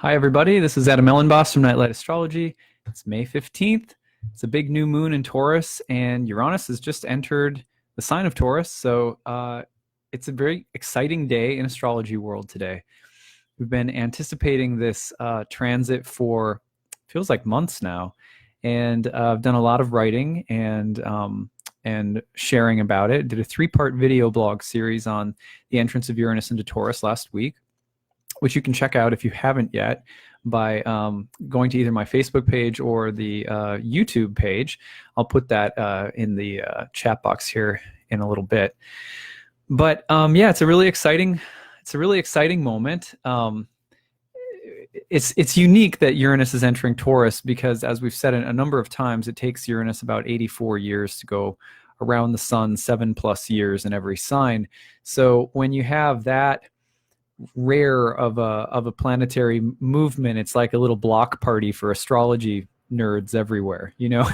Hi, everybody. This is Elenbaas from Nightlight Astrology. It's May 15th. It's a big new moon in Taurus, and Uranus has just entered the sign of Taurus. So it's a very exciting day in astrology world today. We've been anticipating this transit for feels like months now, and I've done a lot of writing and sharing about it. Did a 3-part video blog series on the entrance of Uranus into Taurus last week, which you can check out if you haven't yet by going to either my Facebook page or the YouTube page. I'll put that in the chat box here in a little bit. But yeah, it's a really exciting moment. It's unique that Uranus is entering Taurus because, as we've said a number of times, it takes Uranus about 84 years to go around the sun, 7+ years in every sign. So when you have that rare of a planetary movement, it's like a little block party for astrology nerds everywhere. You know,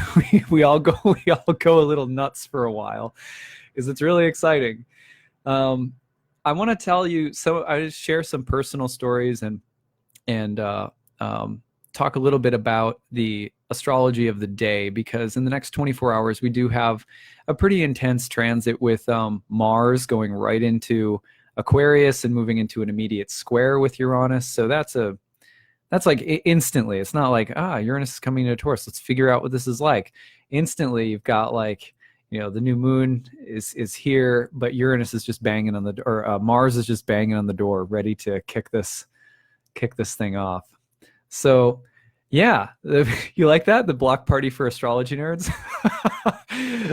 we all go a little nuts for a while because it's really exciting. I want to tell you, so I just share some personal stories and talk a little bit about the astrology of the day, because in the next 24 hours we do have a pretty intense transit with Mars going right into Aquarius and moving into an immediate square with Uranus. So that's like instantly. It's not like, Uranus is coming into Taurus, let's figure out what this is like. Instantly you've got, like, you know, the new moon is here, but Uranus is just banging on the door, or Mars is just banging on the door, ready to kick this thing off. So yeah, you like that? The block party for astrology nerds?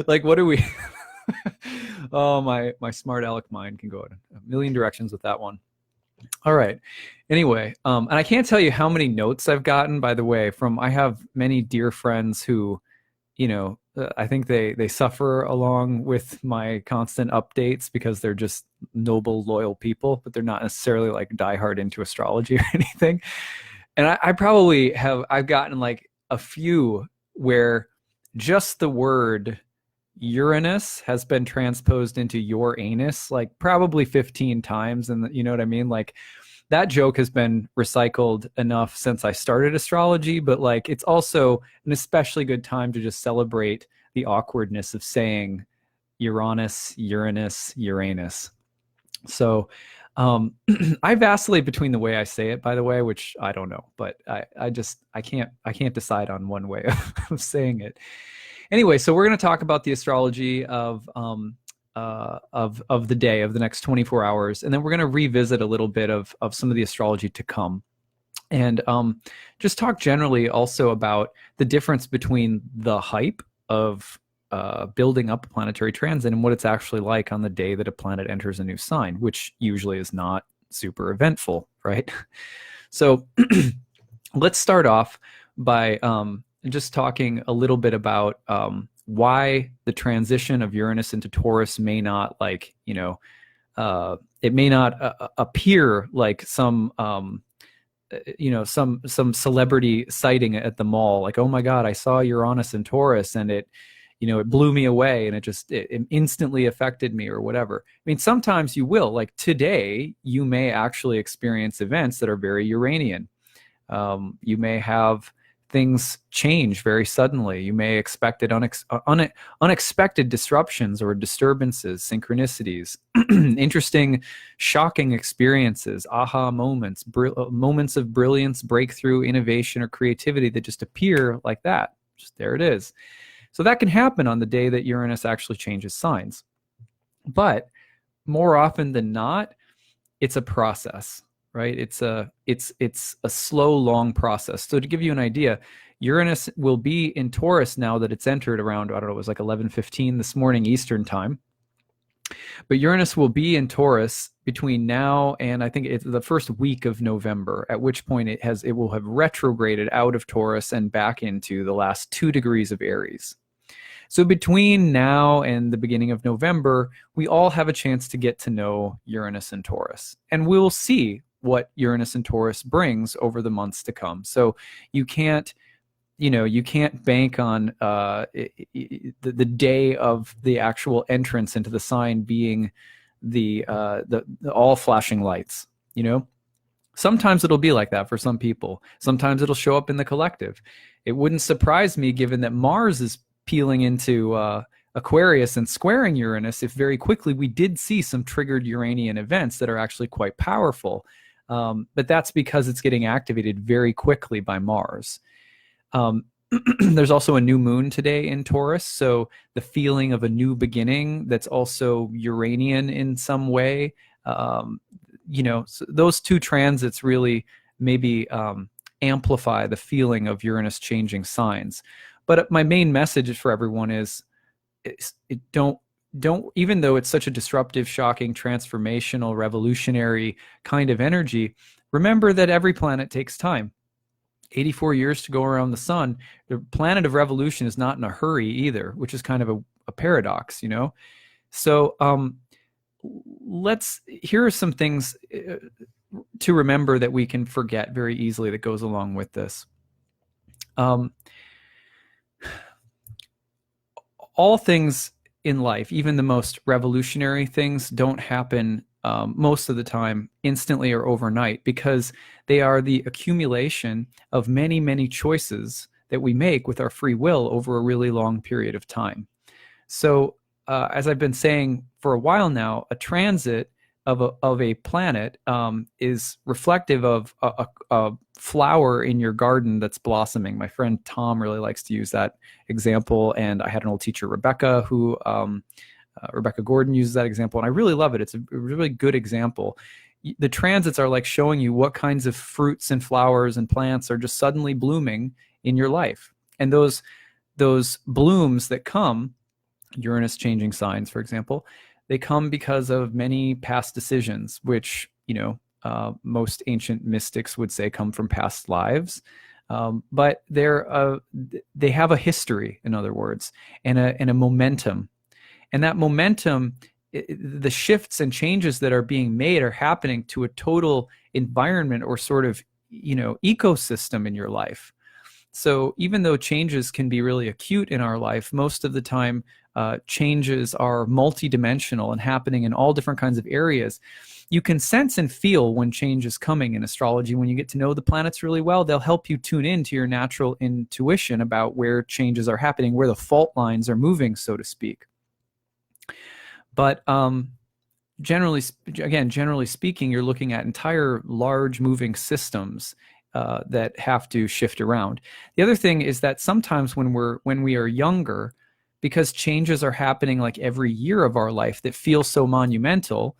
Like, what do we oh, my smart aleck mind can go in a million directions with that one. All right. Anyway, and I can't tell you how many notes I've gotten, by the way, I have many dear friends who, you know, I think they suffer along with my constant updates because they're just noble, loyal people, but they're not necessarily like diehard into astrology or anything. And I've gotten like a few where just the word Uranus has been transposed into your anus like probably 15 times. And you know what I mean? Like, that joke has been recycled enough since I started astrology, but like, it's also an especially good time to just celebrate the awkwardness of saying Uranus, Uranus, Uranus. So I vacillate between the way I say it, by the way, which I don't know, but I can't decide on one way of saying it. Anyway, so we're going to talk about the astrology of the day, of the next 24 hours, and then we're going to revisit a little bit of some of the astrology to come, and just talk generally also about the difference between the hype of building up a planetary transit and what it's actually like on the day that a planet enters a new sign, which usually is not super eventful, right? So let's start off by just talking a little bit about why the transition of Uranus into Taurus may not, like, you know, it may not appear like some celebrity sighting at the mall, like, oh my God, I saw Uranus in Taurus and it blew me away and it instantly affected me or whatever. I mean, sometimes you will, like today, you may actually experience events that are very Uranian. You may have things change very suddenly. You may expect unexpected disruptions or disturbances, synchronicities, interesting, shocking experiences, aha moments, moments of brilliance, breakthrough, innovation, or creativity that just appear like that. Just there it is. So that can happen on the day that Uranus actually changes signs. But more often than not, it's a process. Right? It's a slow, long process. So to give you an idea, Uranus will be in Taurus now that it's entered around, I don't know, it was like 11:15 this morning Eastern time. But Uranus will be in Taurus between now and I think it's the first week of November, at which point it will have retrograded out of Taurus and back into the last 2 degrees of Aries. So between now and the beginning of November, we all have a chance to get to know Uranus and Taurus, and we'll see what Uranus and Taurus brings over the months to come. So you can't bank on the day of the actual entrance into the sign being the all flashing lights. You know, Sometimes it'll be like that for some people. Sometimes it'll show up in the collective. It wouldn't surprise me, given that Mars is peeling into Aquarius and squaring Uranus, if very quickly we did see some triggered Uranian events that are actually quite powerful. But that's because it's getting activated very quickly by Mars. There's also a new moon today in Taurus, so the feeling of a new beginning that's also Uranian in some way. So those two transits really maybe amplify the feeling of Uranus changing signs. But my main message for everyone is don't, even though it's such a disruptive, shocking, transformational, revolutionary kind of energy, remember that every planet takes time. 84 years to go around the sun. The planet of revolution is not in a hurry either, which is kind of a paradox, So here are some things to remember that we can forget very easily that goes along with this. All things in life, even the most revolutionary things, don't happen most of the time instantly or overnight, because they are the accumulation of many, many choices that we make with our free will over a really long period of time. So as I've been saying for a while now, a transit of a planet is reflective of a flower in your garden that's blossoming. My friend Tom really likes to use that example, and I had an old teacher, Rebecca, who Rebecca Gordon uses that example, and I really love it. It's a really good example. The transits are like showing you what kinds of fruits and flowers and plants are just suddenly blooming in your life, and those blooms that come, Uranus changing signs, for example, they come because of many past decisions, which, most ancient mystics would say come from past lives. But they have a history, in other words, and a momentum. And that momentum, the shifts and changes that are being made are happening to a total environment or sort of, ecosystem in your life. So even though changes can be really acute in our life, most of the time changes are multidimensional and happening in all different kinds of areas. You can sense and feel when change is coming in astrology. When you get to know the planets really well, they'll help you tune into your natural intuition about where changes are happening, where the fault lines are moving, so to speak. But generally speaking, you're looking at entire large moving systems that have to shift around. The other thing is that sometimes when we are younger, because changes are happening like every year of our life that feel so monumental,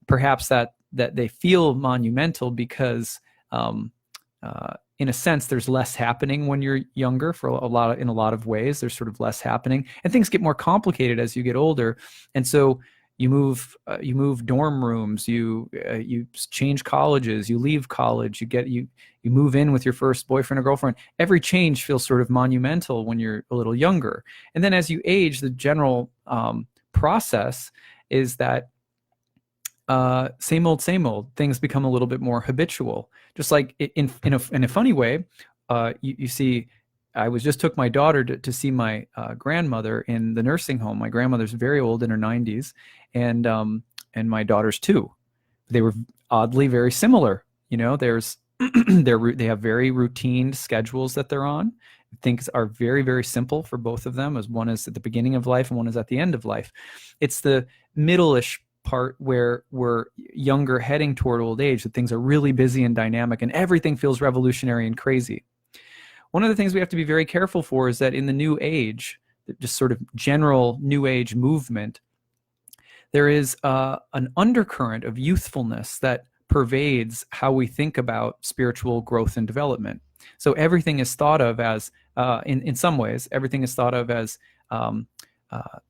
perhaps that they feel monumental because in a sense there's less happening when you're younger. In a lot of ways there's sort of less happening, and things get more complicated as you get older. And so you move dorm rooms, you change colleges, you leave college, you move in with your first boyfriend or girlfriend. Every change feels sort of monumental when you're a little younger. And then as you age, the general process is that same old, things become a little bit more habitual. Just like in a funny way, you see, I just took my daughter to see my grandmother in the nursing home. My grandmother's very old, in her 90s, and my daughter's too. They were oddly very similar. There's they have very routine schedules that they're on. Things are very, very simple for both of them, as one is at the beginning of life and one is at the end of life. It's the middle-ish part where we're younger, heading toward old age, that things are really busy and dynamic and everything feels revolutionary and crazy. One of the things we have to be very careful for is that in the new age, just sort of general new age movement, there is an undercurrent of youthfulness that pervades how we think about spiritual growth and development. So everything is thought of as, in some ways, everything is thought of as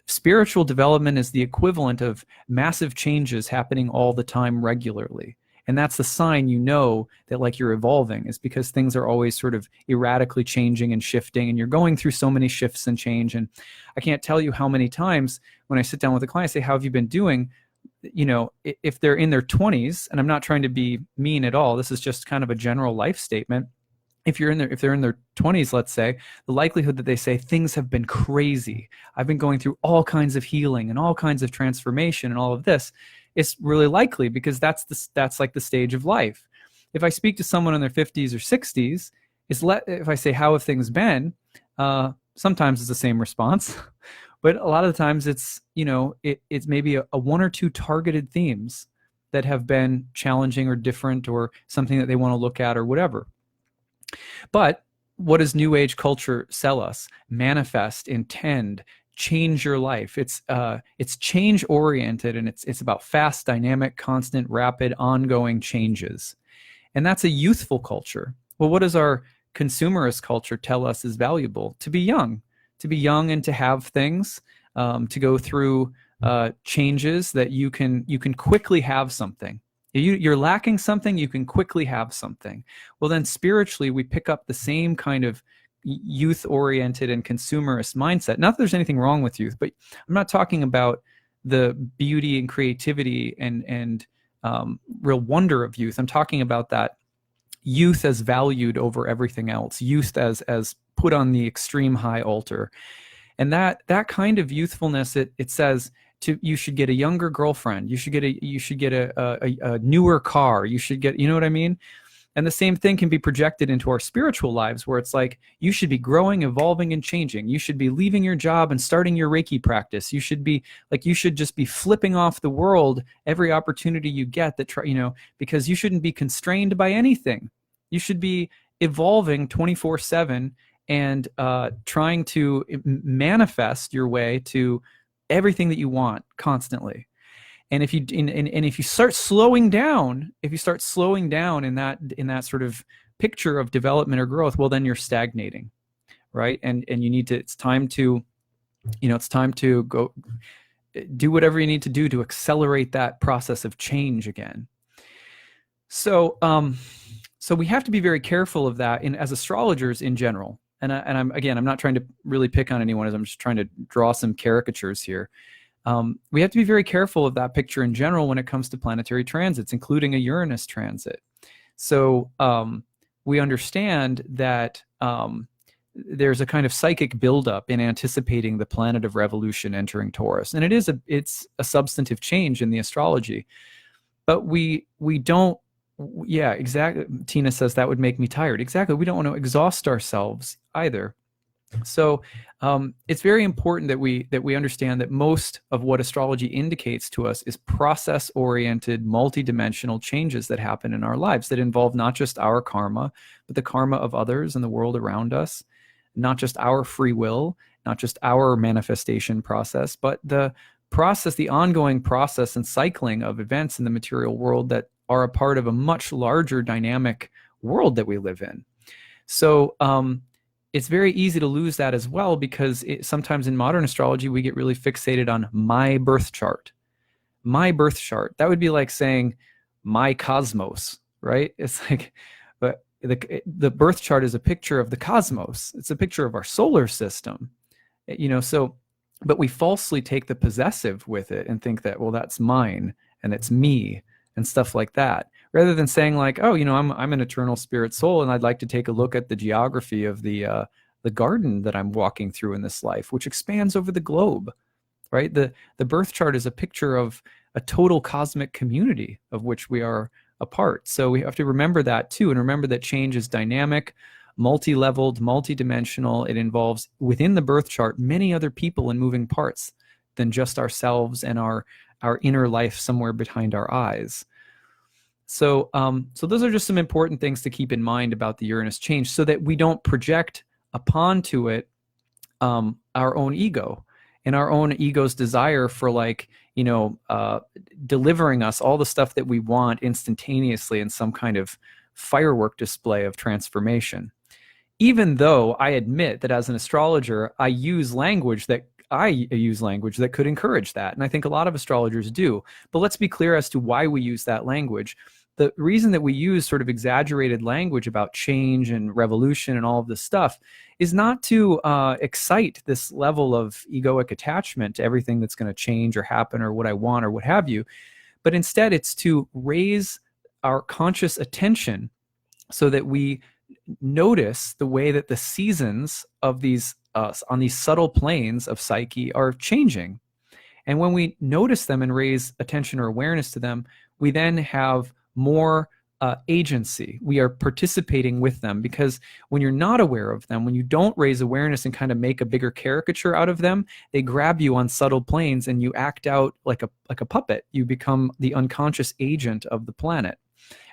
spiritual development is the equivalent of massive changes happening all the time regularly. And that's the sign that like you're evolving, is because things are always sort of erratically changing and shifting, and you're going through so many shifts and change. And I can't tell you how many times when I sit down with a client, I say, how have you been doing? If they're in their 20s, and I'm not trying to be mean at all, this is just kind of a general life statement. If they're in their 20s, let's say, the likelihood that they say things have been crazy, I've been going through all kinds of healing and all kinds of transformation and all of this, it's really likely, because that's like the stage of life. If I speak to someone in their 50s or 60s, if I say, how have things been? Sometimes it's the same response, but a lot of the times it's, it's maybe a one or two targeted themes that have been challenging or different or something that they want to look at or whatever. But what does New Age culture sell us? Manifest, intend, change your life. It's change oriented, and it's about fast, dynamic, constant, rapid, ongoing changes. And that's a youthful culture. Well, what does our consumerist culture tell us is valuable? To be young and to have things, to go through changes that you can quickly have something. You're lacking something, you can quickly have something. Well, then spiritually, we pick up the same kind of youth-oriented and consumerist mindset. Not that there's anything wrong with youth, but I'm not talking about the beauty and creativity and real wonder of youth. I'm talking about that youth as valued over everything else, youth as put on the extreme high altar. And that kind of youthfulness, it says you should get a younger girlfriend, you should get a newer car, you should get, you know what I mean? And the same thing can be projected into our spiritual lives, where it's like, you should be growing, evolving, and changing. You should be leaving your job and starting your Reiki practice. You should just be flipping off the world every opportunity you get because you shouldn't be constrained by anything. You should be evolving 24/7 and trying to manifest your way to everything that you want constantly. And if you start slowing down, in that sort of picture of development or growth, well, then you're stagnating, right? And you need to, it's time to go do whatever you need to do to accelerate that process of change again. So we have to be very careful of that as astrologers in general. And I'm not trying to really pick on anyone, as I'm just trying to draw some caricatures here. We have to be very careful of that picture in general when it comes to planetary transits, including a Uranus transit. So we understand that there's a kind of psychic buildup in anticipating the planet of revolution entering Taurus, and it's a substantive change in the astrology. But we don't. Yeah, exactly. Tina says that would make me tired. Exactly. We don't want to exhaust ourselves either. So it's very important that we understand that most of what astrology indicates to us is process-oriented, multidimensional changes that happen in our lives that involve not just our karma, but the karma of others and the world around us, not just our free will, not just our manifestation process, but the ongoing process and cycling of events in the material world that are a part of a much larger dynamic world that we live in. So it's very easy to lose that as well, because sometimes in modern astrology, we get really fixated on my birth chart. My birth chart. That would be like saying my cosmos, right? It's like, but the birth chart is a picture of the cosmos. It's a picture of our solar system, but we falsely take the possessive with it and think that, well, that's mine and it's me and stuff like that, rather than saying like, oh, I'm an eternal spirit soul, and I'd like to take a look at the geography of the garden that I'm walking through in this life, which expands over the globe, right? The birth chart is a picture of a total cosmic community of which we are a part. So we have to remember that too, and remember that change is dynamic, multi-leveled, multi-dimensional. It involves within the birth chart many other people and moving parts than just ourselves and our inner life somewhere behind our eyes. So those are just some important things to keep in mind about the Uranus change, so that we don't project upon to it our own ego and our own ego's desire for delivering us all the stuff that we want instantaneously in some kind of firework display of transformation. Even though I admit that as an astrologer, I use language that could encourage that. And I think a lot of astrologers do. But let's be clear as to why we use that language. The reason that we use sort of exaggerated language about change and revolution and all of this stuff is not to excite this level of egoic attachment to everything that's going to change or happen or what I want or what have you. But instead, it's to raise our conscious attention so that we notice the way that the seasons of these on these subtle planes of psyche are changing. And when we notice them and raise attention or awareness to them, we then have more agency. We are participating with them, because when you're not aware of them, when you don't raise awareness and kind of make a bigger caricature out of them, they grab you on subtle planes and you act out like a puppet. You become the unconscious agent of the planet.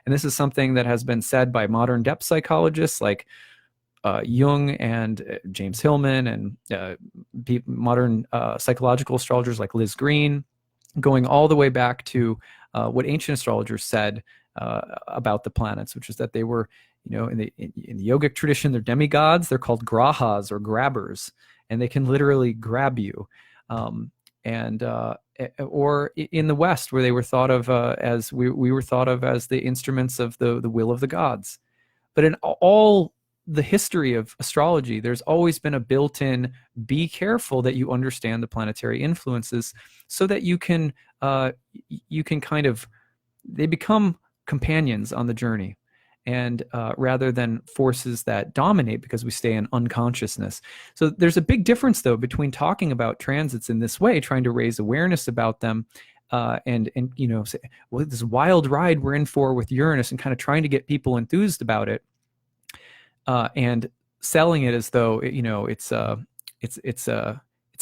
And this is something that has been said by modern depth psychologists like Jung and James Hillman, and modern psychological astrologers like Liz Green, going all the way back to what ancient astrologers said about the planets, which is that they were, in the yogic tradition, they're demigods. They're called grahas, or grabbers, and they can literally grab you. Or in the West, where they were thought of as we were thought of as the instruments of the will of the gods. But in all the history of astrology, there's always been a built-in, be careful that you understand the planetary influences, so that you can kind of, they become companions on the journey, and rather than forces that dominate, because we stay in unconsciousness. So there's a big difference, though, between talking about transits in this way, trying to raise awareness about them, and say, well, this wild ride we're in for with Uranus, and kind of trying to get people enthused about it, and selling it as though it's a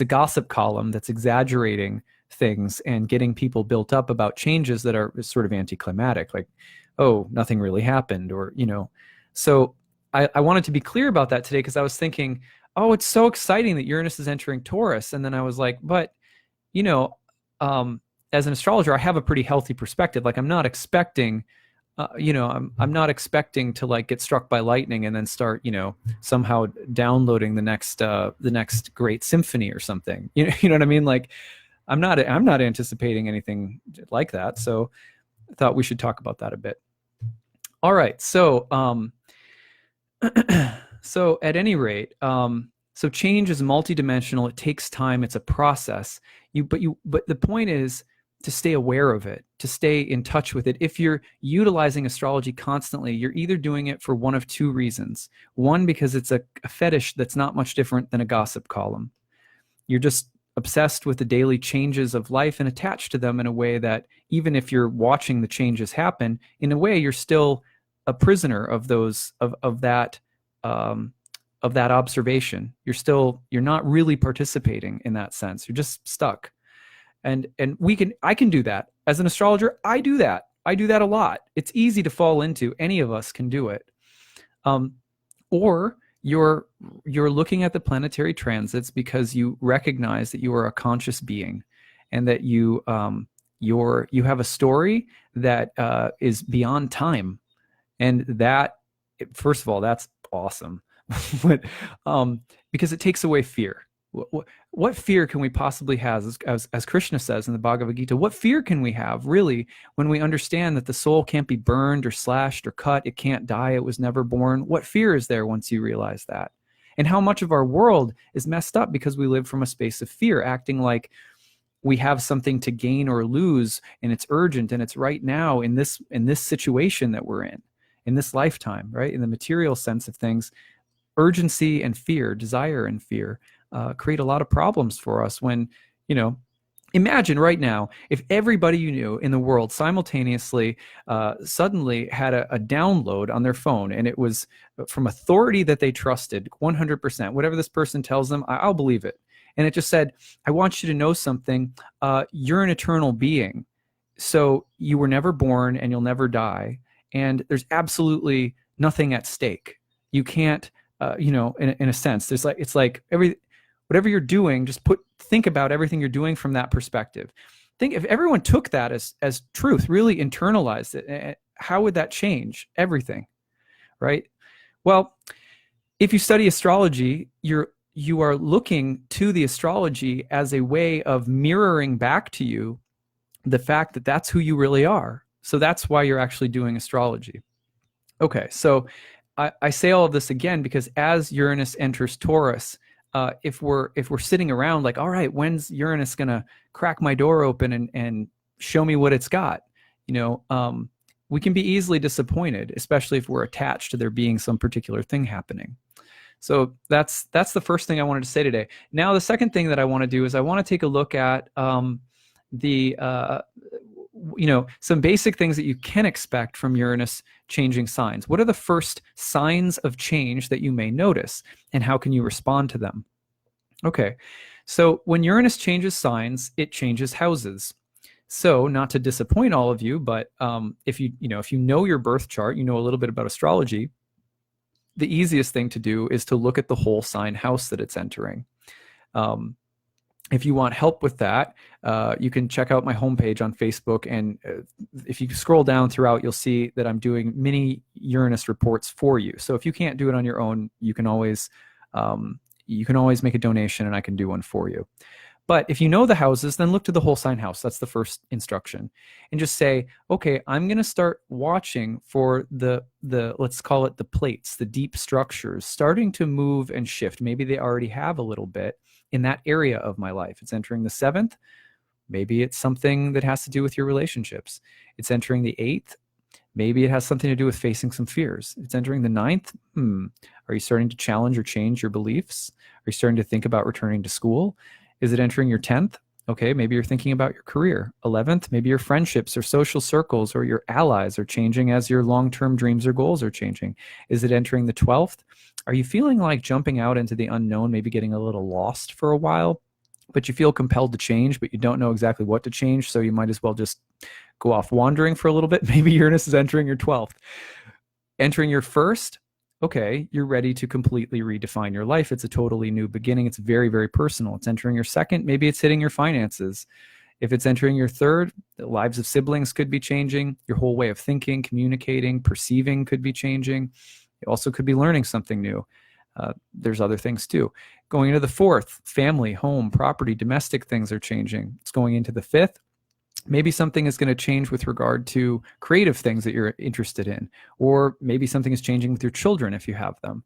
gossip column that's exaggerating things and getting people built up about changes that are sort of anticlimactic, like, oh, nothing really happened, or So I wanted to be clear about that today, because I was thinking, oh, it's so exciting that Uranus is entering Taurus, and then I was like, but as an astrologer, I have a pretty healthy perspective. Like, I'm not expecting I'm not expecting to like get struck by lightning and then start somehow downloading the next great symphony or something. You know what I mean? Like, I'm not anticipating anything like that. So I thought we should talk about that a bit. All right. So so at any rate, so change is multidimensional. It takes time. It's a process. But the point is to stay aware of it, to stay in touch with it. If you're utilizing astrology constantly, you're either doing it for one of two reasons. One, because it's a fetish that's not much different than a gossip column. You're just obsessed with the daily changes of life and attached to them in a way that, even if you're watching the changes happen, in a way you're still a prisoner of that observation. You're not really participating in that sense. You're just stuck. And I can do that as an astrologer. I do that a lot. It's easy to fall into. Any of us can do it. Or you're looking at the planetary transits because you recognize that you are a conscious being, and that you have a story that is beyond time, and that, first of all, that's awesome. But because it takes away fear. What fear can we possibly have, as Krishna says in the Bhagavad Gita? What fear can we have, really, when we understand that the soul can't be burned or slashed or cut? It can't die. It was never born. What fear is there once you realize that? And how much of our world is messed up because we live from a space of fear, acting like we have something to gain or lose, and it's urgent, and it's right now in this situation that we're in this lifetime, right? In the material sense of things, urgency and fear, desire and fear, create a lot of problems for us. When, imagine right now, if everybody you knew in the world simultaneously suddenly had a download on their phone, and it was from authority that they trusted 100%. Whatever this person tells them, I'll believe it. And it just said, I want you to know something. You're an eternal being. So you were never born, and you'll never die. And there's absolutely nothing at stake. You can't, in a sense, it's like whatever you're doing, just think about everything you're doing from that perspective. Think if everyone took that as truth, really internalized it, how would that change everything, right? Well, if you study astrology, you are looking to the astrology as a way of mirroring back to you the fact that that's who you really are. So that's why you're actually doing astrology. Okay, so I say all of this again because as Uranus enters Taurus, if we're sitting around like, all right, when's Uranus gonna crack my door open and show me what it's got? We can be easily disappointed, especially if we're attached to there being some particular thing happening. So that's the first thing I wanted to say today. Now, the second thing that I want to do is I want to take a look at some basic things that you can expect from Uranus changing signs. What are the first signs of change that you may notice, and how can you respond to them? Okay, so when Uranus changes signs, it changes houses. So, not to disappoint all of you, but if you know your birth chart, you know a little bit about astrology, the easiest thing to do is to look at the whole sign house that it's entering. If you want help with that, you can check out my homepage on Facebook, and if you scroll down throughout, you'll see that I'm doing mini Uranus reports for you. So if you can't do it on your own, you can always make a donation, and I can do one for you. But if you know the houses, then look to the whole sign house. That's the first instruction. And just say, okay, I'm going to start watching for the let's call it the plates, the deep structures, starting to move and shift. Maybe they already have a little bit in that area of my life. It's entering the 7th. Maybe it's something that has to do with your relationships. It's entering the 8th. Maybe it has something to do with facing some fears. It's entering the 9th. Are you starting to challenge or change your beliefs? Are you starting to think about returning to school? Is it entering your 10th? Okay, maybe you're thinking about your career. 11th, maybe your friendships or social circles or your allies are changing as your long-term dreams or goals are changing. Is it entering the 12th? Are you feeling like jumping out into the unknown, maybe getting a little lost for a while, but you feel compelled to change, but you don't know exactly what to change, so you might as well just go off wandering for a little bit? Maybe Uranus is entering your 12th. Entering your 1st? Okay, you're ready to completely redefine your life. It's a totally new beginning. It's very, very personal. It's entering your 2nd. Maybe it's hitting your finances. If it's entering your 3rd, the lives of siblings could be changing. Your whole way of thinking, communicating, perceiving could be changing. You also could be learning something new. There's other things too. Going into the 4th, family, home, property, domestic things are changing. It's going into the 5th. Maybe something is going to change with regard to creative things that you're interested in, or maybe something is changing with your children if you have them.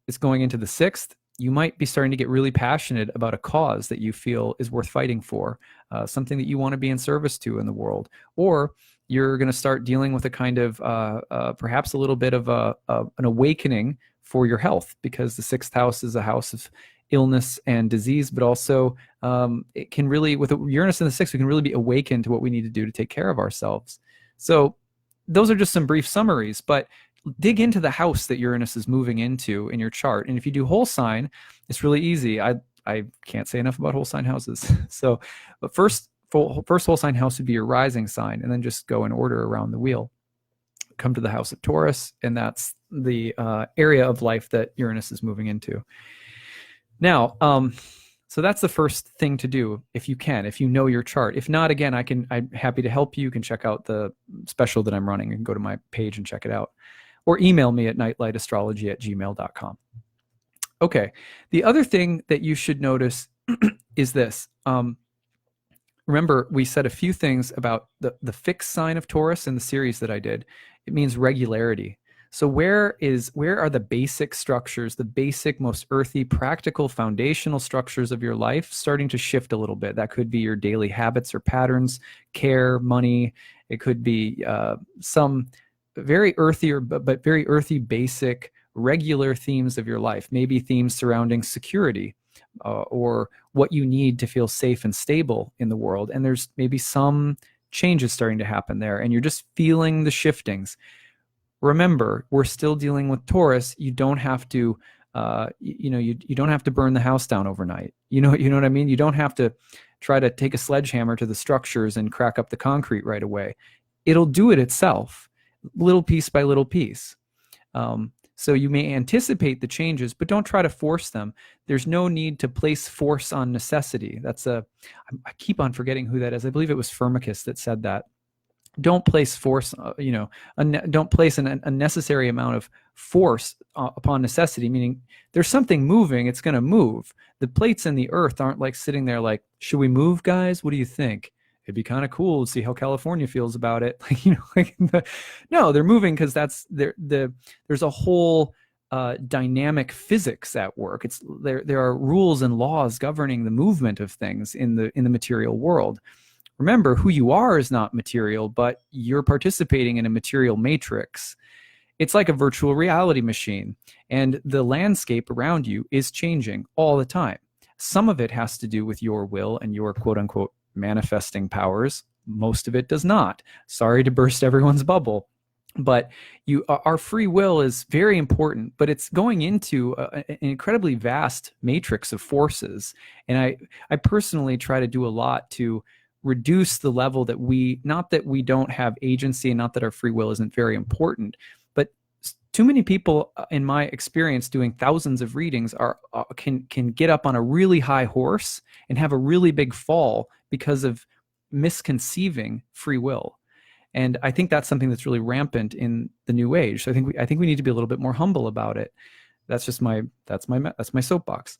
It's going into the 6th. You might be starting to get really passionate about a cause that you feel is worth fighting for, something that you want to be in service to in the world, or you're going to start dealing with a kind of perhaps a little bit of an awakening for your health, because the 6th house is a house of illness and disease, but also it can really, with Uranus in the 6th, we can really be awakened to what we need to do to take care of ourselves. So those are just some brief summaries, but dig into the house that Uranus is moving into in your chart. And if you do whole sign, it's really easy. I can't say enough about whole sign houses. So, but first whole sign house would be your rising sign, and then just go in order around the wheel. Come to the house of Taurus, and that's the area of life that Uranus is moving into. Now, so that's the first thing to do if you can, if you know your chart. If not, again, I'm happy to help you. You can check out the special that I'm running. You can go to my page and check it out, or email me at nightlightastrology@gmail.com. Okay, the other thing that you should notice is this. Remember, we said a few things about the fixed sign of Taurus in the series that I did. It means regularity. So where are the basic structures, the basic, most earthy, practical, foundational structures of your life starting to shift a little bit? That could be your daily habits or patterns, care, money. It could be some very earthy but very earthy, basic, regular themes of your life. Maybe themes surrounding security or what you need to feel safe and stable in the world. And there's maybe some changes starting to happen there, and you're just feeling the shiftings. Remember, we're still dealing with Taurus. You don't have to, you don't have to burn the house down overnight. You know what I mean? You don't have to try to take a sledgehammer to the structures and crack up the concrete right away. It'll do it itself, little piece by little piece. So you may anticipate the changes, but don't try to force them. There's no need to place force on necessity. I keep on forgetting who that is. I believe it was Firmicus that said that. Don't place force, don't place an unnecessary amount of force upon necessity, meaning there's something moving, it's going to move. The plates in the earth aren't like sitting there like, should we move, guys? What do you think? It'd be kind of cool to see how California feels about it. No, they're moving because there's a whole dynamic physics at work. There are rules and laws governing the movement of things in the material world. Remember, who you are is not material, but you're participating in a material matrix. It's like a virtual reality machine, and the landscape around you is changing all the time. Some of it has to do with your will and your quote-unquote manifesting powers. Most of it does not. Sorry to burst everyone's bubble. But our free will is very important, but it's going into an incredibly vast matrix of forces. And I personally try to do a lot to reduce the level that not that we don't have agency and not that our free will isn't very important, but too many people, in my experience, doing thousands of readings can get up on a really high horse and have a really big fall because of misconceiving free will. And I think that's something that's really rampant in the new age. So I think we need to be a little bit more humble about it. That's just my soapbox.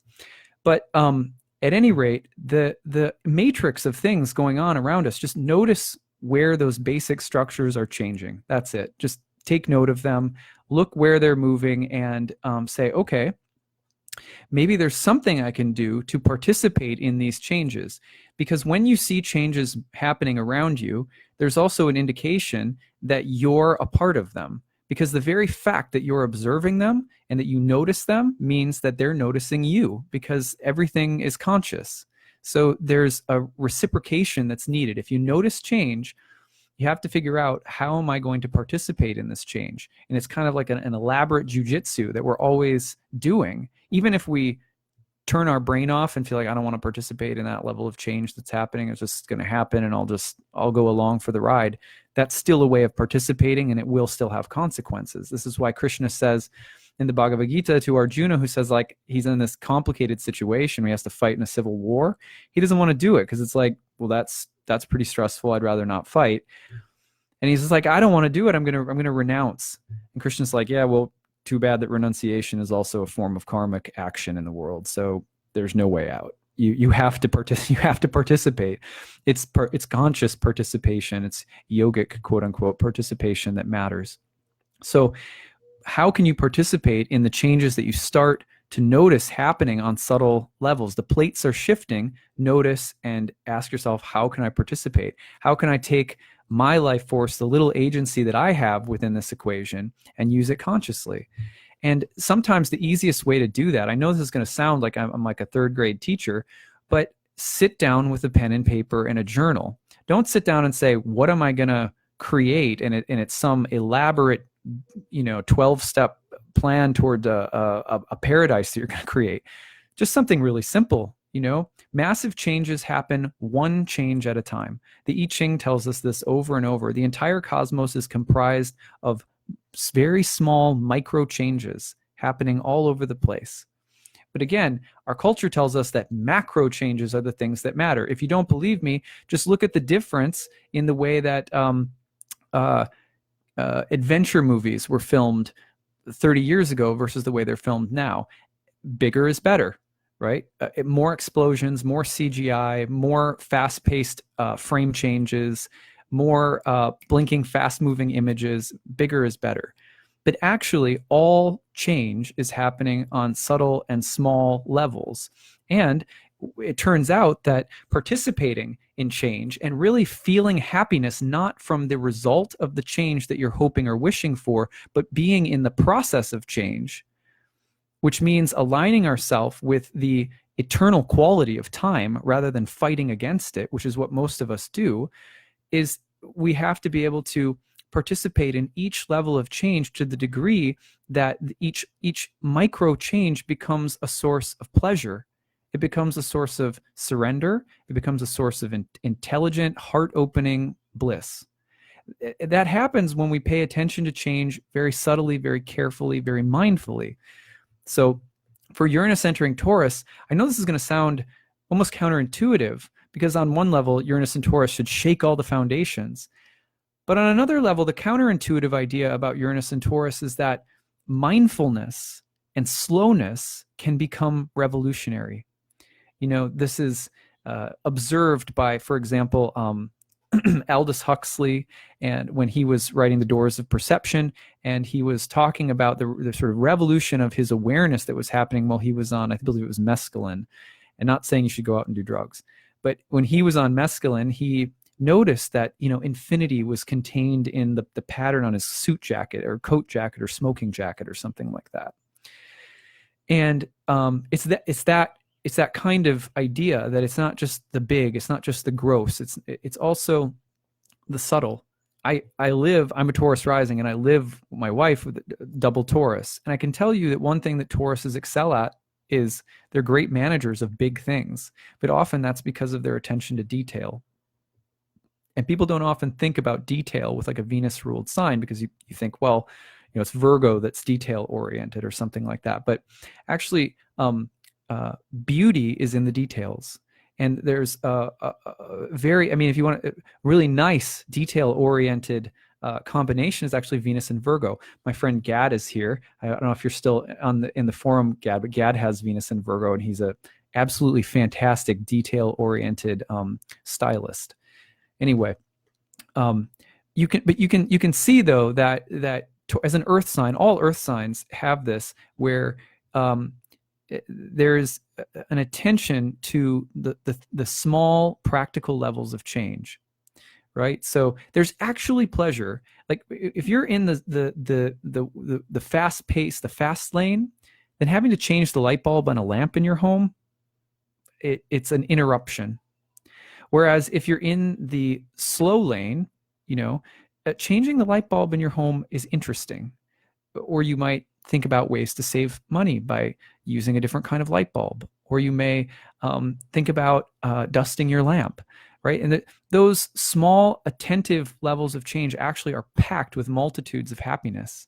But at any rate, the matrix of things going on around us, just notice where those basic structures are changing. That's it. Just take note of them, look where they're moving, and say, okay, maybe there's something I can do to participate in these changes. Because when you see changes happening around you, there's also an indication that you're a part of them. Because the very fact that you're observing them and that you notice them means that they're noticing you, because everything is conscious. So there's a reciprocation that's needed. If you notice change, you have to figure out, how am I going to participate in this change? And it's kind of like an elaborate jujitsu that we're always doing. Even if we turn our brain off and feel like, I don't want to participate in that level of change that's happening, it's just going to happen and I'll go along for the ride. That's still a way of participating, and it will still have consequences. This is why Krishna says in the Bhagavad Gita to Arjuna, who says, like, he's in this complicated situation where he has to fight in a civil war. He doesn't want to do it because it's like, well, that's pretty stressful. I'd rather not fight. And he's just like, I don't want to do it. I'm gonna renounce. And Krishna's like, yeah, well, too bad that renunciation is also a form of karmic action in the world. So there's no way out. You have to participate. It's conscious participation. It's yogic, quote unquote, participation that matters. So how can you participate in the changes that you start to notice happening on subtle levels? The plates are shifting. Notice and ask yourself, how can I participate? How can I take my life force, the little agency that I have within this equation, and use it consciously? And sometimes the easiest way to do that, I know this is going to sound like I'm like a third grade teacher, but sit down with a pen and paper and a journal. Don't sit down and say, what am I going to create? And it's some elaborate, 12-step plan toward a paradise that you're going to create. Just something really simple. Massive changes happen one change at a time. The I Ching tells us this over and over. The entire cosmos is comprised of very small micro changes happening all over the place. But again, our culture tells us that macro changes are the things that matter. If you don't believe me, just look at the difference in the way that adventure movies were filmed 30 years ago versus the way they're filmed now. Bigger is better, right? More explosions, more CGI, more fast-paced frame changes, more blinking, fast-moving images. Bigger is better. But actually, all change is happening on subtle and small levels. And it turns out that participating in change and really feeling happiness, not from the result of the change that you're hoping or wishing for, but being in the process of change, which means aligning ourselves with the eternal quality of time rather than fighting against it, which is what most of us do, is we have to be able to participate in each level of change to the degree that each micro change becomes a source of pleasure. It becomes a source of surrender. It becomes a source of intelligent, heart-opening bliss. That happens when we pay attention to change very subtly, very carefully, very mindfully. So for Uranus entering Taurus, I know this is going to sound almost counterintuitive, because on one level, Uranus and Taurus should shake all the foundations. But on another level, the counterintuitive idea about Uranus and Taurus is that mindfulness and slowness can become revolutionary. This is observed by, for example, Aldous Huxley, and when he was writing The Doors of Perception, and he was talking about the sort of revolution of his awareness that was happening while he was on, I believe it was mescaline, and not saying you should go out and do drugs, but when he was on mescaline, he noticed that infinity was contained in the pattern on his suit jacket or coat jacket or smoking jacket or something like that. And it's that kind of idea that it's not just the big, it's not just the gross, it's also the subtle. I'm a Taurus rising, and I live with my wife with double Taurus. And I can tell you that one thing that Tauruses excel at is they're great managers of big things, but often that's because of their attention to detail. And people don't often think about detail with like a Venus ruled sign, because you think, well, it's Virgo that's detail oriented or something like that. But actually, beauty is in the details. And there's a very, if you want a really nice detail-oriented combination is actually Venus and Virgo. My friend Gad is here. I don't know if you're still in the forum, Gad, but Gad has Venus and Virgo, and he's a absolutely fantastic detail-oriented stylist. Anyway, you can see though that as an Earth sign, all Earth signs have this, where there's an attention to the small practical levels of change, right? So there's actually pleasure. Like if you're in the fast pace, the fast lane, then having to change the light bulb on a lamp in your home, it's an interruption. Whereas if you're in the slow lane, changing the light bulb in your home is interesting. Or you might think about ways to save money by using a different kind of light bulb. Or you may think about dusting your lamp, right? And those small attentive levels of change actually are packed with multitudes of happiness.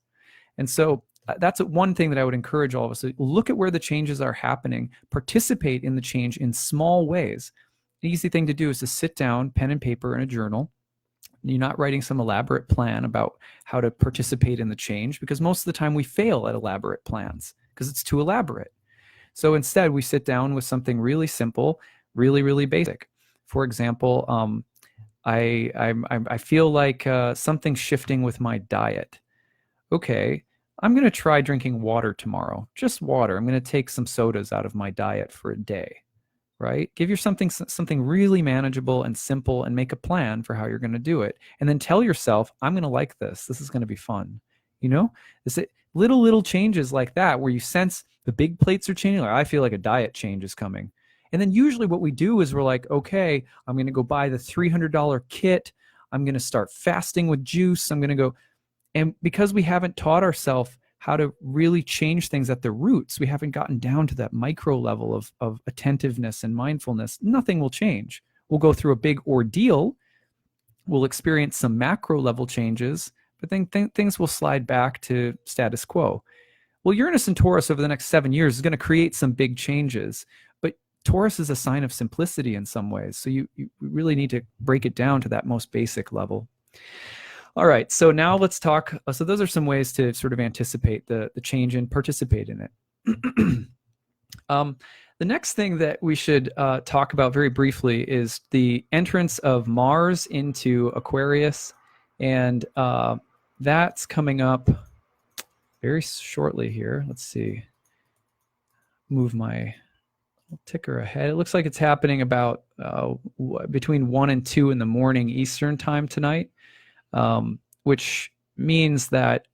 And so that's one thing that I would encourage all of us to look at where the changes are happening, participate in the change in small ways. An easy thing to do is to sit down, pen and paper, and a journal. You're not writing some elaborate plan about how to participate in the change, because most of the time we fail at elaborate plans because it's too elaborate. So instead, we sit down with something really simple, really, really basic. For example, I feel like something's shifting with my diet. Okay, I'm going to try drinking water tomorrow, just water. I'm going to take some sodas out of my diet for a day. Right? Give yourself something really manageable and simple, and make a plan for how you're going to do it. And then tell yourself, I'm going to like this. This is going to be fun. Little changes like that, where you sense the big plates are changing. Like, I feel like a diet change is coming. And then usually what we do is we're like, okay, I'm going to go buy the $300 kit. I'm going to start fasting with juice. I'm going to go. And because we haven't taught ourselves how to really change things at the roots, we haven't gotten down to that micro level of attentiveness and mindfulness, nothing will change. We'll go through a big ordeal, we'll experience some macro level changes, but then things will slide back to status quo. Well, Uranus and Taurus over the next 7 years is going to create some big changes, but Taurus is a sign of simplicity in some ways, so you really need to break it down to that most basic level. All right, so now let's talk. So those are some ways to sort of anticipate the change and participate in it. The next thing that we should talk about very briefly is the entrance of Mars into Aquarius, and that's coming up very shortly here. Let's see. Move my ticker ahead. It looks like it's happening about between 1 and 2 in the morning Eastern time tonight. Which means that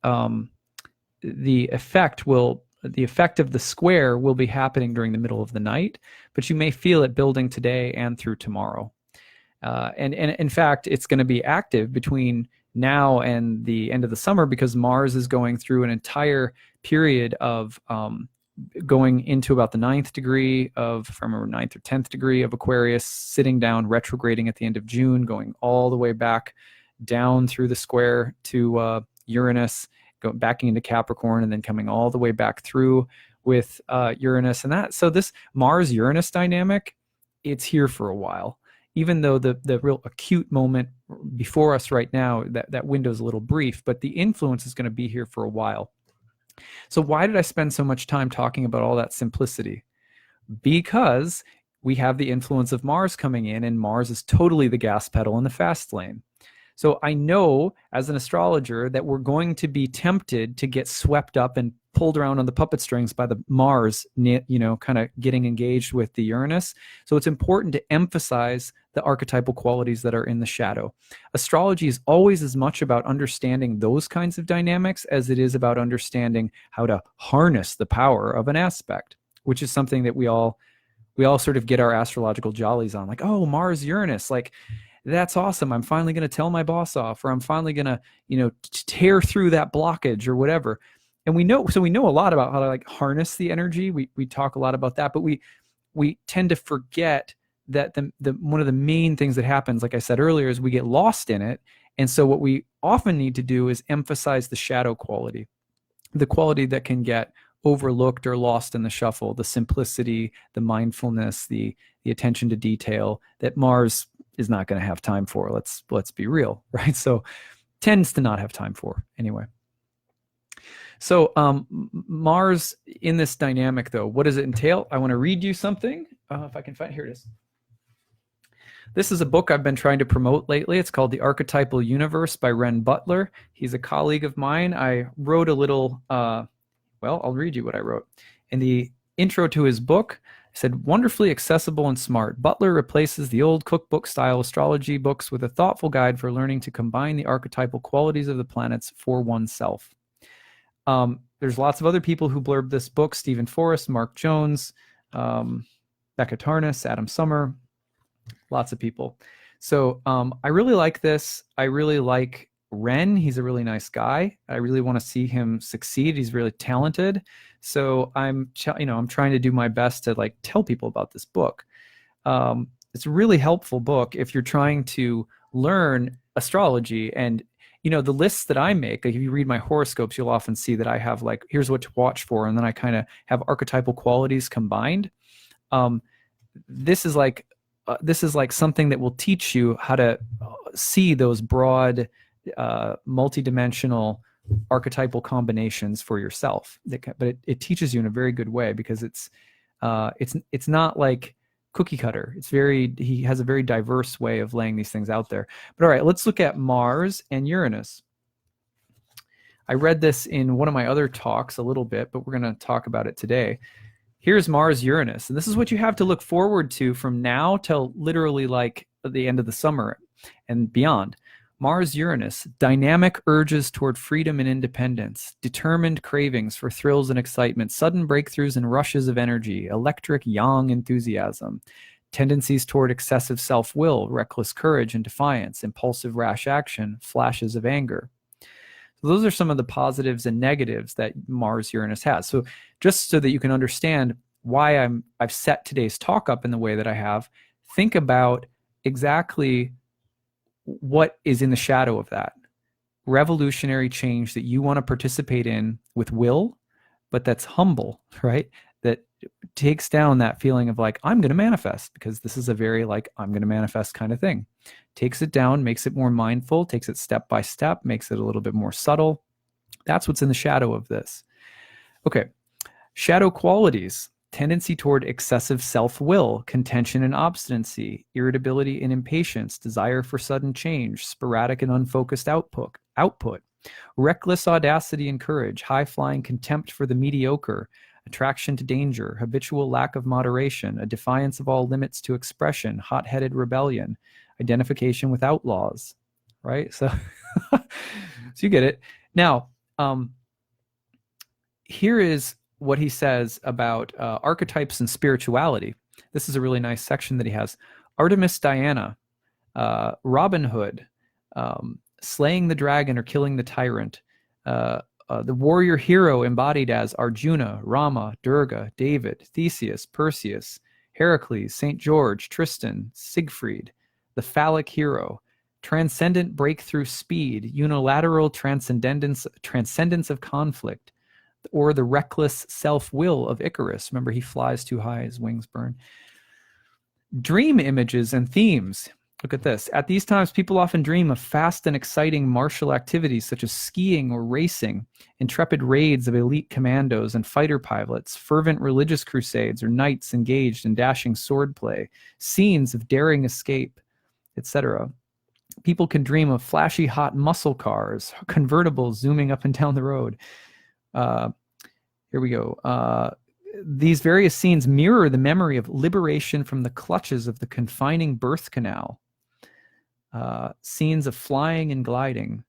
the effect of the square will be happening during the middle of the night, but you may feel it building today and through tomorrow. And in fact, it's going to be active between now and the end of the summer, because Mars is going through an entire period of going into about the 9th degree of, if I remember, 9th or 10th degree of Aquarius, sitting down, retrograding at the end of June, going all the way back down through the square to Uranus, going backing into Capricorn, and then coming all the way back through with Uranus. And so this Mars-Uranus dynamic, it's here for a while. Even though the real acute moment before us right now, that window is a little brief, but the influence is going to be here for a while. So why did I spend so much time talking about all that simplicity? Because we have the influence of Mars coming in, and Mars is totally the gas pedal in the fast lane. So I know as an astrologer that we're going to be tempted to get swept up and pulled around on the puppet strings by the Mars, kind of getting engaged with the Uranus. So it's important to emphasize the archetypal qualities that are in the shadow. Astrology is always as much about understanding those kinds of dynamics as it is about understanding how to harness the power of an aspect, which is something that we all sort of get our astrological jollies on, like, oh, Mars, Uranus, like, that's awesome. I'm finally going to tell my boss off, or I'm finally going to, tear through that blockage or whatever. And we know a lot about how to like harness the energy. We talk a lot about that, but we tend to forget that the one of the main things that happens, like I said earlier, is we get lost in it. And so what we often need to do is emphasize the shadow quality, the quality that can get overlooked or lost in the shuffle, the simplicity, the mindfulness, the attention to detail that Mars is not going to have time for. Let's be real, right? So tends to not have time for anyway. So Mars in this dynamic, though, what does it entail? I want to read you something. If I can find, here it is. This is a book I've been trying to promote lately. It's called The Archetypal Universe by Ren Butler. He's a colleague of mine. I wrote a little, well, I'll read you what I wrote. In the intro to his book, I said, wonderfully accessible and smart, Butler replaces the old cookbook-style astrology books with a thoughtful guide for learning to combine the archetypal qualities of the planets for oneself. There's lots of other people who blurbed this book, Stephen Forrest, Mark Jones, Becca Tarnas, Adam Sommer, lots of people. So I really like this. I really like Ren. He's a really nice guy. I really want to see him succeed. He's really talented. So I'm trying to do my best to like tell people about this book. It's a really helpful book if you're trying to learn astrology. And the lists that I make, like if you read my horoscopes, you'll often see that I have like, here's what to watch for. And then I kind of have archetypal qualities combined. This is like something that will teach you how to see those broad, multidimensional archetypal combinations for yourself. But it teaches you in a very good way, because it's not like cookie cutter. He has a very diverse way of laying these things out there. But all right, let's look at Mars and Uranus. I read this in one of my other talks a little bit, but we're going to talk about it today. Here's Mars Uranus, and this is what you have to look forward to from now till literally like the end of the summer and beyond. Mars Uranus, dynamic urges toward freedom and independence, determined cravings for thrills and excitement, sudden breakthroughs and rushes of energy, electric yang enthusiasm, tendencies toward excessive self-will, reckless courage and defiance, impulsive rash action, flashes of anger. So those are some of the positives and negatives that Mars Uranus has. So just so that you can understand why I've set today's talk up in the way that I have, think about exactly what is in the shadow of that. Revolutionary change that you want to participate in with will, but that's humble, right? That takes down that feeling of like, I'm going to manifest, because this is a very like, I'm going to manifest kind of thing. Takes it down, makes it more mindful, takes it step by step, makes it a little bit more subtle. That's what's in the shadow of this. Okay. Shadow qualities: tendency toward excessive self-will, contention and obstinacy, irritability and impatience, desire for sudden change, sporadic and unfocused output, reckless audacity and courage, high-flying contempt for the mediocre, attraction to danger, habitual lack of moderation, a defiance of all limits to expression, hot-headed rebellion, identification with outlaws, right? So, so you get it. Now, here is what he says about archetypes and spirituality. This is a really nice section that he has. Artemis Diana, Robin Hood, slaying the dragon or killing the tyrant, the warrior hero embodied as Arjuna, Rama, Durga, David, Theseus, Perseus, Heracles, St. George, Tristan, Siegfried, the phallic hero, transcendent breakthrough speed, unilateral transcendence of conflict, or the reckless self-will of Icarus. Remember, he flies too high, his wings burn. Dream images and themes. Look at this. At these times, people often dream of fast and exciting martial activities such as skiing or racing, intrepid raids of elite commandos and fighter pilots, fervent religious crusades or knights engaged in dashing swordplay, scenes of daring escape, etc. People can dream of flashy hot muscle cars, convertibles zooming up and down the road. Here we go. These various scenes mirror the memory of liberation from the clutches of the confining birth canal. Scenes of flying and gliding,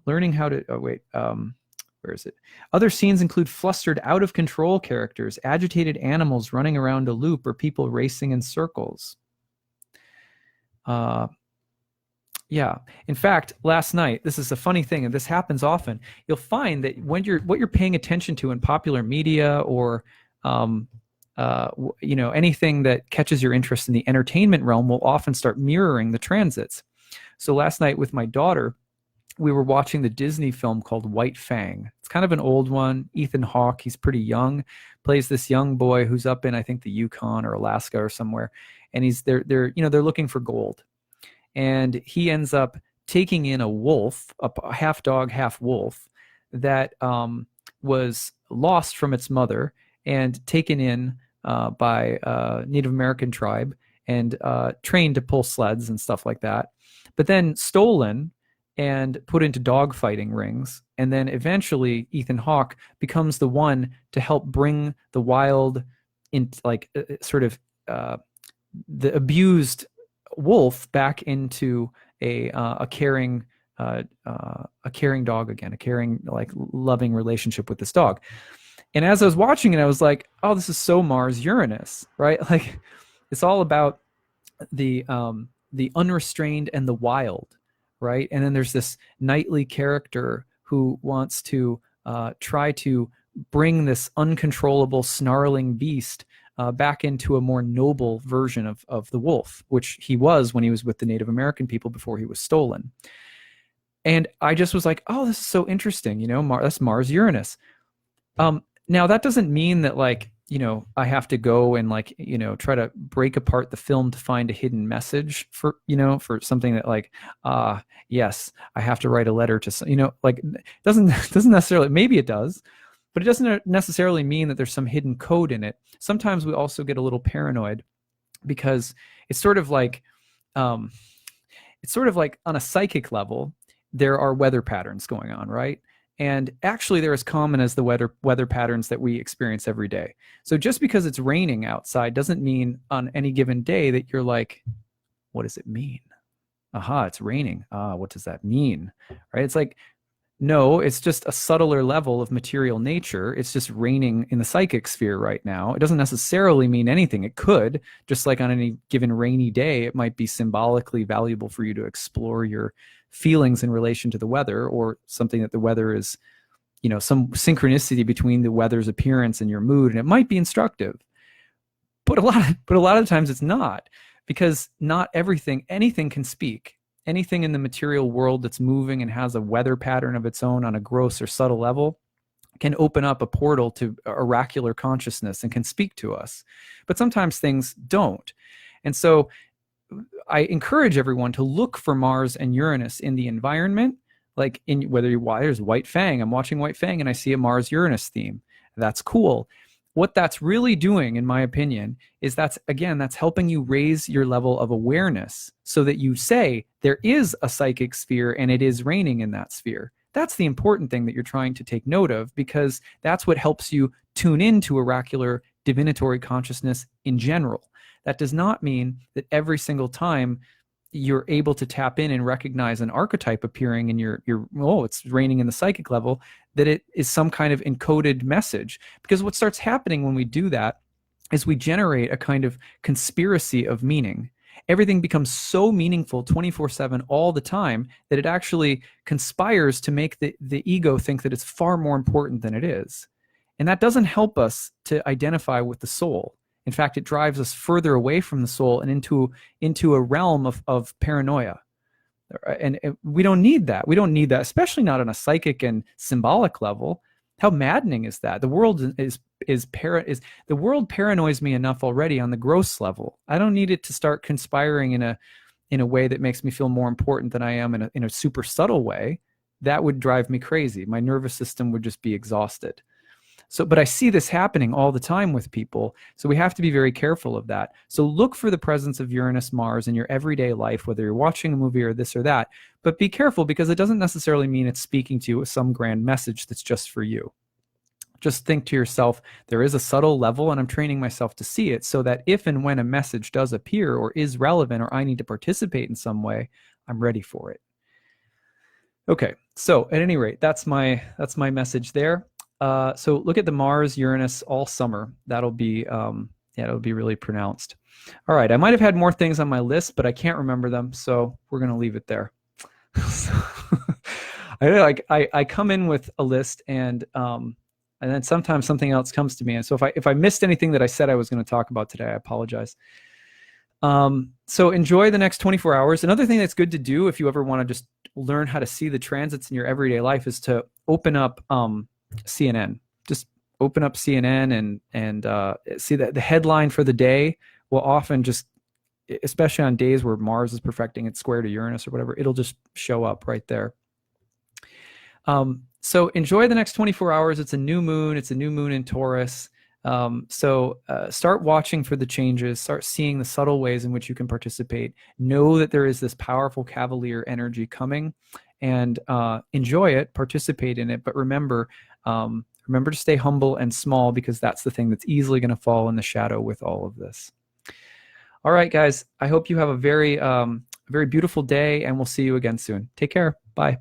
learning how to, where is it? Other scenes include flustered, out of control characters, agitated animals running around a loop, or people racing in circles. Yeah. In fact, last night, this is a funny thing, and this happens often. You'll find that when what you're paying attention to in popular media or um, anything that catches your interest in the entertainment realm will often start mirroring the transits. So last night with my daughter, we were watching the Disney film called White Fang. It's kind of an old one. Ethan Hawke, he's pretty young, plays this young boy who's up in, I think, the Yukon or Alaska or somewhere, and they're looking for gold, and he ends up taking in a wolf, a half dog, half wolf, that was lost from its mother and taken in by a Native American tribe and trained to pull sleds and stuff like that, but then stolen and put into dogfighting rings. And then eventually Ethan Hawke becomes the one to help bring the wild in, like the abused wolf back into a caring dog again, a caring, like, loving relationship with this dog. And as I was watching it, I was like, oh, this is so Mars Uranus, right? Like, it's all about the unrestrained and the wild, right? And then there's this knightly character who wants to try to bring this uncontrollable, snarling beast back into a more noble version of the wolf, which he was when he was with the Native American people before he was stolen. And I just was like, oh, this is so interesting. That's Mars Uranus. Now that doesn't mean that, like, I have to go and, like, try to break apart the film to find a hidden message for something that, like, yes, I have to write a letter to, like, doesn't necessarily, maybe it does, but it doesn't necessarily mean that there's some hidden code in it. Sometimes we also get a little paranoid because it's sort of like on a psychic level, there are weather patterns going on, right? And actually, they're as common as the weather patterns that we experience every day. So just because it's raining outside doesn't mean on any given day that you're like, what does it mean? Aha, it's raining. What does that mean? Right? It's like, no, it's just a subtler level of material nature. It's just raining in the psychic sphere right now. It doesn't necessarily mean anything. It could, just like on any given rainy day, it might be symbolically valuable for you to explore your feelings in relation to the weather, or something that the weather is, some synchronicity between the weather's appearance and your mood, and it might be instructive. But a lot of times it's not, because not anything can speak. Anything in the material world that's moving and has a weather pattern of its own on a gross or subtle level can open up a portal to oracular consciousness and can speak to us. But sometimes things don't. And so I encourage everyone to look for Mars and Uranus in the environment, like there's White Fang. I'm watching White Fang and I see a Mars Uranus theme. That's cool. What that's really doing, in my opinion, is that's helping you raise your level of awareness so that you say there is a psychic sphere and it is raining in that sphere. That's the important thing that you're trying to take note of, because that's what helps you tune into oracular divinatory consciousness in general. That does not mean that every single time you're able to tap in and recognize an archetype appearing in your it's raining in the psychic level, that it is some kind of encoded message. Because what starts happening when we do that is we generate a kind of conspiracy of meaning. Everything becomes so meaningful 24/7 all the time that it actually conspires to make the ego think that it's far more important than it is. And that doesn't help us to identify with the soul. In fact, it drives us further away from the soul and into a realm of paranoia. And we don't need that. We don't need that, especially not on a psychic and symbolic level. How maddening is that? The world the world paranoids me enough already on the gross level. I don't need it to start conspiring in a way that makes me feel more important than I am in a super subtle way. That would drive me crazy. My nervous system would just be exhausted. But I see this happening all the time with people, so we have to be very careful of that. So look for the presence of Uranus, Mars in your everyday life, whether you're watching a movie or this or that, but be careful, because it doesn't necessarily mean it's speaking to you with some grand message that's just for you. Just think to yourself, there is a subtle level, and I'm training myself to see it, so that if and when a message does appear or is relevant, or I need to participate in some way, I'm ready for it. Okay, so at any rate, that's my message there. So look at the Mars Uranus all summer. That'll be really pronounced. All right, I might have had more things on my list, but I can't remember them, so we're going to leave it there. So, I come in with a list, and then sometimes something else comes to me. And so if I missed anything that I said I was going to talk about today, I apologize. So enjoy the next 24 hours. Another thing that's good to do if you ever want to just learn how to see the transits in your everyday life is to open up CNN. Just open up CNN and see that the headline for the day will often just, especially on days where Mars is perfecting its square to Uranus or whatever, it'll just show up right there. So enjoy the next 24 hours. It's a new moon. It's a new moon in Taurus. So start watching for the changes. Start seeing the subtle ways in which you can participate. Know that there is this powerful cavalier energy coming, and enjoy it. Participate in it. But remember to stay humble and small, because that's the thing that's easily going to fall in the shadow with all of this. All right, guys. I hope you have a very beautiful day, and we'll see you again soon. Take care. Bye.